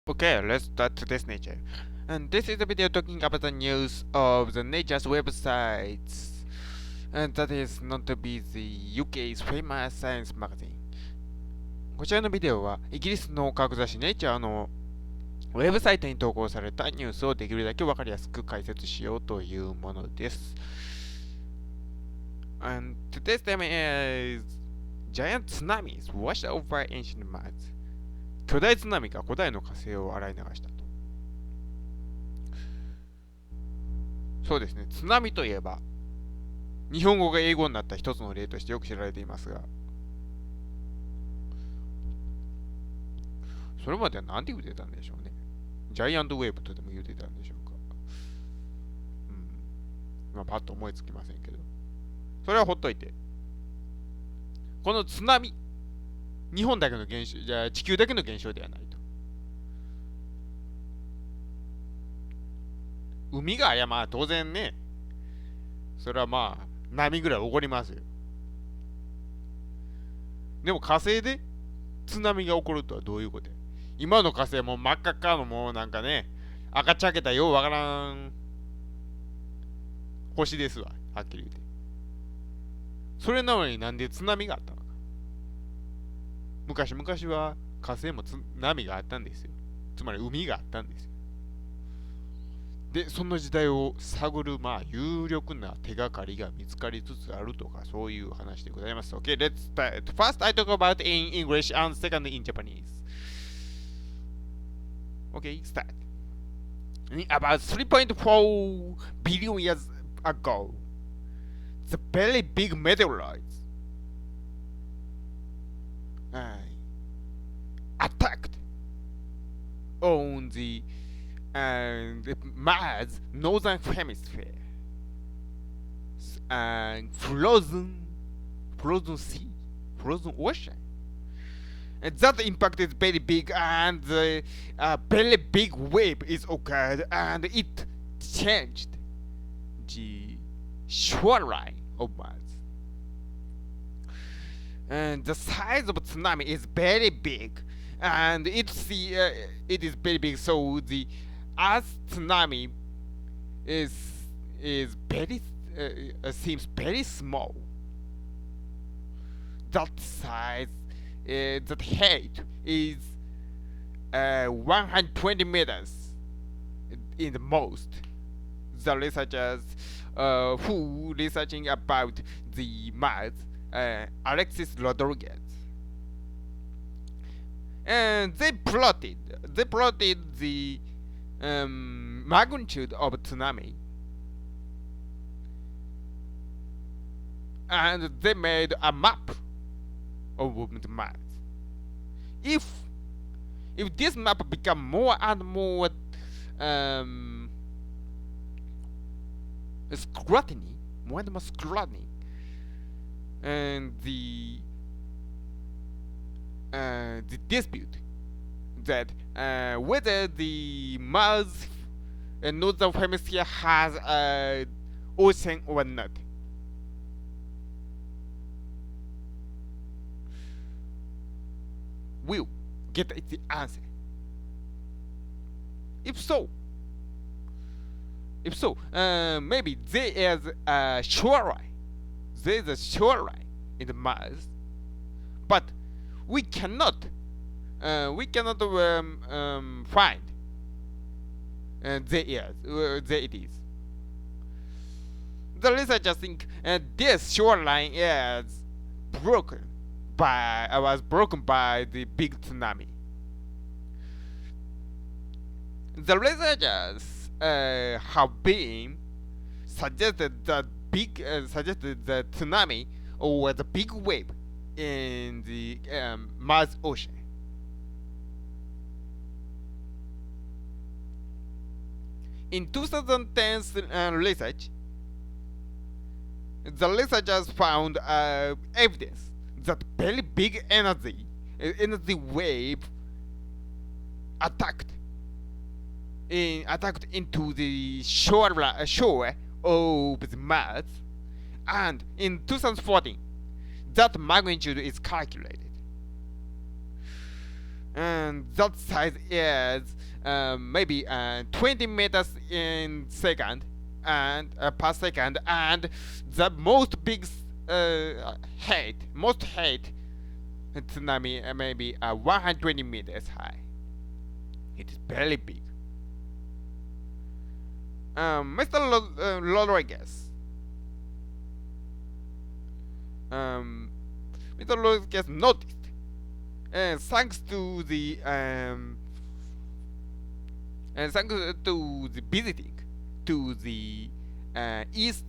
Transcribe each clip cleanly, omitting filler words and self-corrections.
Okay, let's start today's nature. And this is a video talking about the news of the nature's websites. And that is not to be the UK's famous science magazine. こちらのビデオはイギリスの科学雑誌ネイチャーのウェブサイトに投稿されたニュースをできるだけわかりやすく解説しようというものです。And today's theme is Giant tsunamis washed over ancient Mars. 巨大津波が古代の火星を洗い流したと。そうですね、津波といえば日本語が英語になった一つの例としてよく知られていますが、それまでは何て言ってたんでしょうね。ジャイアントウェーブとでも言ってたんでしょうか。まあ、パッと思いつきませんけど。それはほっといて。この津波、日本だけの現象、じゃあ地球だけの現象ではないと。海が山は当然ね、それはまあ、波ぐらい起こりますよ。でも火星で津波が起こるとはどういうことや。今の火星はもう真っ赤っかのもうなんかね、赤ちゃけたようわからん星ですわ、はっきり言って。それなのになんで津波があったのか。昔々は火星も津波があったんですよ。つまり海があったんですよ。で、その時代を探る、まあ、有力な手がかりが見つかりつつあるとか、そういう話でございます。Okay, let's start. First, I talk about in English and second in Japanese. Okay, start. About 3.4 billion years ago, the very big meteorites attacked on the Mars northern hemisphere and frozen sea, frozen ocean. And that impact is very big, and a very big wave is occurred, and it changed the shoreline of Mars. And the size of tsunami is very big, and it is very big. So the Earth tsunami is very seems very small. That size, that height is 120 meters in the most. The researchers who researching about the Mars, Alexis Rodriguez, and they plotted the magnitude of tsunami, and they made a map of the Mars. If this map become more and more scrutiny, and the dispute that whether the Mars northern hemisphere has an ocean or not. Will get the answer. If so, maybe there is a shoreline. There is a shoreline in the Mars, but we cannot find. There it is. The researchers think this shoreline was broken by the big tsunami. The researchers have been suggested the tsunami or the big wave in the Mars ocean. In 2010 research, the researchers found evidence that very big energy wave attacked into the shore of the Mars, and in 2014, that magnitude is calculated. and that size is maybe 20 meters in second and per second, and the most height tsunami maybe 120 meters high. It is very big. Mr. Rodriguez. Mr. Rodriguez noticed, thanks to the visiting to the east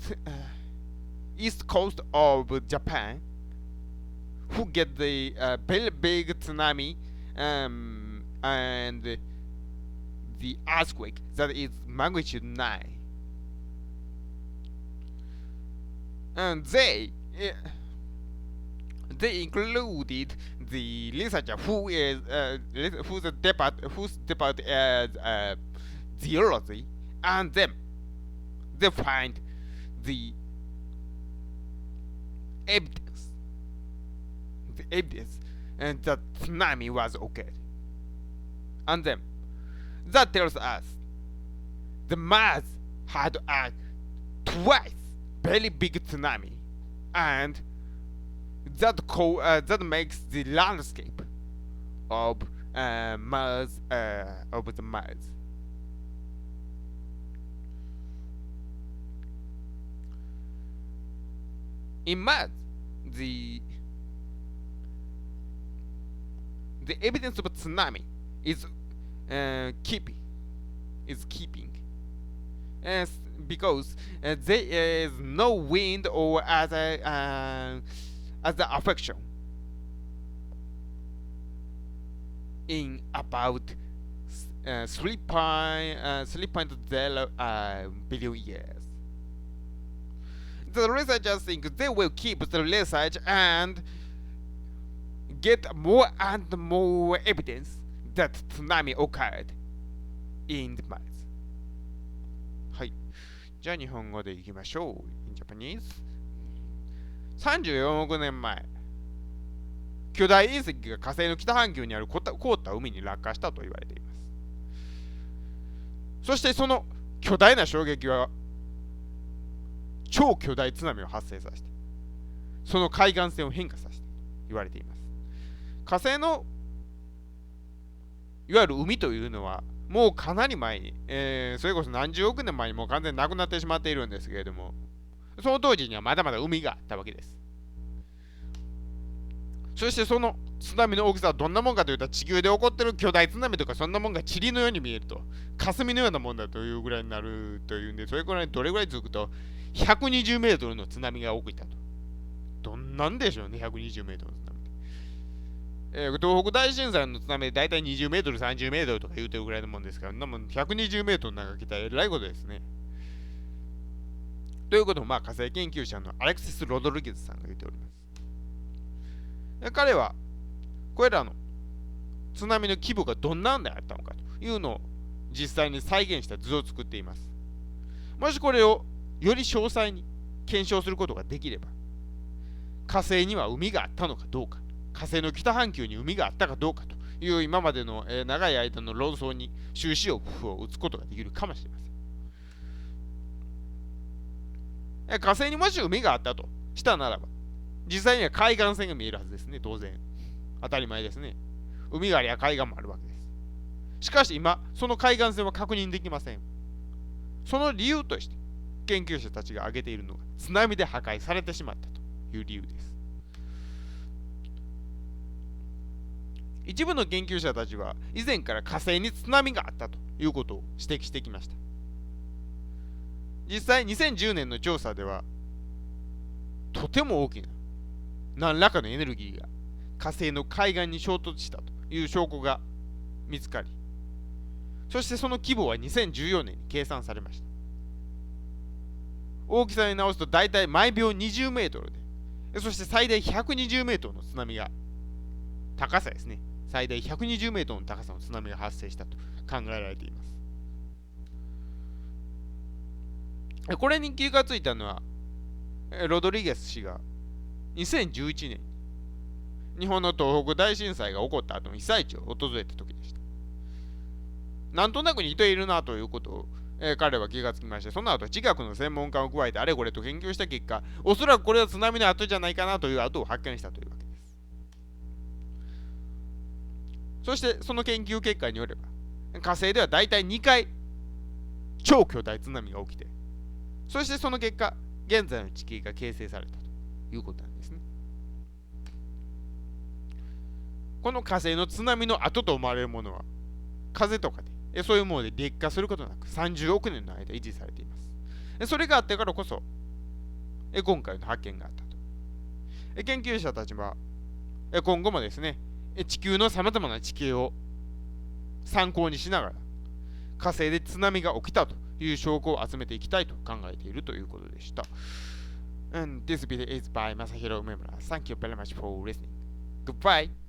coast of Japan, who get the very big tsunami and the earthquake that is magnitude 9, and they included the researcher whose department is geology, and them they find the evidence and that tsunami was occurred, and then that tells us the Mars had a twice very big tsunami, and that makes the landscape of Mars of the Mars. In Mars, the evidence of tsunami is keeping because there is no wind or other affection in about 3.0 billion years. The researchers think they will keep the research and get more and more evidence that tsunami occurred in the Mars. はい。じゃあ日本語でいきましょう。In Japanese. 34億年前、巨大隕石が火星の北半球にある凍った海に落下したと言われています。そしてその巨大な衝撃は超巨大津波を発生させて、その海岸線を変化させたと言われています。火星のいわゆる海というのはもうかなり前に、それこそ何十億年前にもう完全になくなってしまっているんですけれども、その当時にはまだまだ海があったわけです。そしてその津波の大きさはどんなもんかというと、地球で起こっている巨大津波とかそんなもんが塵のように見えると、霞のようなもんだというぐらいになるというんで、それくらいどれぐらい続くと120メートルの津波が起きたと。どんなんでしょうね、120メートルの津波。東北大震災の津波でだいたい20メートル、30メートルとか言うてるぐらいのもんですから、なもん120メートルなんか来たらえらいことですね。ということを火星研究者のアレクシス・ロドリゲスさんが言っております。彼はこれらの津波の規模がどんなんであったのかというのを実際に再現した図を作っています。もしこれをより詳細に検証することができれば、火星には海があったのかどうか、火星の北半球に海があったかどうかという今までの長い間の論争に終止符を打つことができるかもしれません。火星にもし海があったとしたならば、実際には海岸線が見えるはずですね。当然当たり前ですね。海がありゃ海岸もあるわけです。しかし今その海岸線は確認できません。その理由として研究者たちが挙げているのが津波で破壊されてしまったという理由です。一部の研究者たちは以前から火星に津波があったということを指摘してきました。実際2010年の調査ではとても大きな何らかのエネルギーが火星の海岸に衝突したという証拠が見つかり、そしてその規模は2014年に計算されました。大きさに直すと大体毎秒20メートルで、そして最大120メートルの津波が、高さですね、最大120メートルの高さの津波が発生したと考えられています。これに気がついたのはロドリゲス氏が2011年日本の東北大震災が起こった後の被災地を訪れた時でした。なんとなく似ているなということを、彼は気がつきまして、その後地学の専門家を加えてあれこれと研究した結果、おそらくこれは津波の後じゃないかなという跡を発見したというわけです。そしてその研究結果によれば、火星ではだいたい2回超巨大津波が起きて、そしてその結果、現在の地形が形成されたということなんですね。この火星の津波の後と思われるものは、風とかで、そういうもので劣化することなく30億年の間維持されています。それがあってからこそ、今回の発見があったと。研究者たちは、今後もですね、地球のさまざまな地形を参考にしながら、火星で津波が起きたという証拠を集めていきたいと考えているということでした。And this video is by MASAHIRO UMEMURA. Thank you very much for listening. Goodbye.